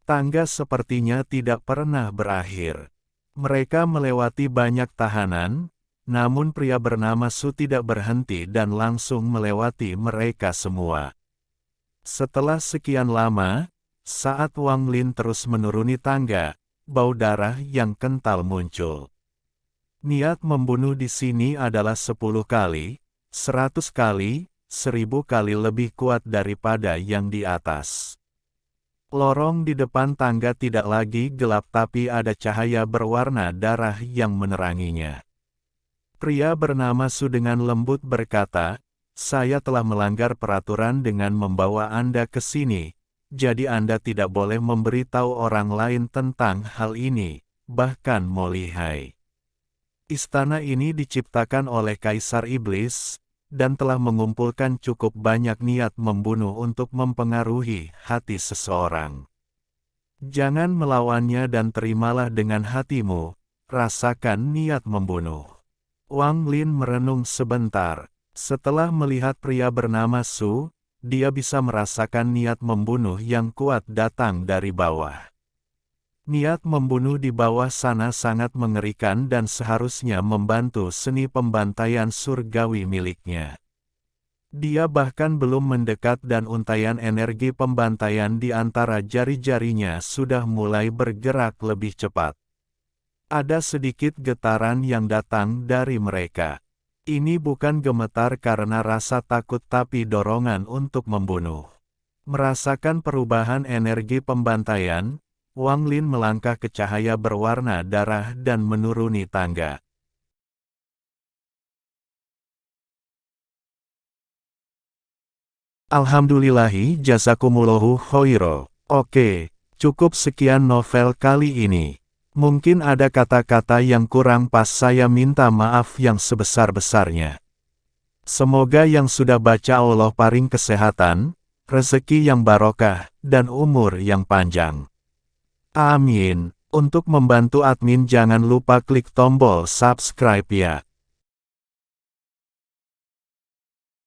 Tangga sepertinya tidak pernah berakhir. Mereka melewati banyak tahanan, namun pria bernama Su tidak berhenti dan langsung melewati mereka semua. Setelah sekian lama, saat Wang Lin terus menuruni tangga, bau darah yang kental muncul. Niat membunuh di sini adalah 10 kali, 100 kali, 1000 kali lebih kuat daripada yang di atas. Lorong di depan tangga tidak lagi gelap tapi ada cahaya berwarna darah yang meneranginya. Pria bernama Su dengan lembut berkata, saya telah melanggar peraturan dengan membawa Anda ke sini, jadi Anda tidak boleh memberitahu orang lain tentang hal ini, bahkan Molihai. Istana ini diciptakan oleh Kaisar Iblis, dan telah mengumpulkan cukup banyak niat membunuh untuk mempengaruhi hati seseorang. Jangan melawannya dan terimalah dengan hatimu, rasakan niat membunuh. Wang Lin merenung sebentar. Setelah melihat pria bernama Su, dia bisa merasakan niat membunuh yang kuat datang dari bawah. Niat membunuh di bawah sana sangat mengerikan dan seharusnya membantu seni pembantaian surgawi miliknya. Dia bahkan belum mendekat dan untaian energi pembantaian di antara jari-jarinya sudah mulai bergerak lebih cepat. Ada sedikit getaran yang datang dari mereka. Ini bukan gemetar karena rasa takut tapi dorongan untuk membunuh. Merasakan perubahan energi pembantaian, Wang Lin melangkah ke cahaya berwarna darah dan menuruni tangga. Alhamdulillahi jazakumullahu khairo. Oke, cukup sekian novel kali ini. Mungkin ada kata-kata yang kurang pas, saya minta maaf yang sebesar-besarnya. Semoga yang sudah baca Allah paring kesehatan, rezeki yang barokah, dan umur yang panjang. Amin. Untuk membantu admin jangan lupa klik tombol subscribe ya.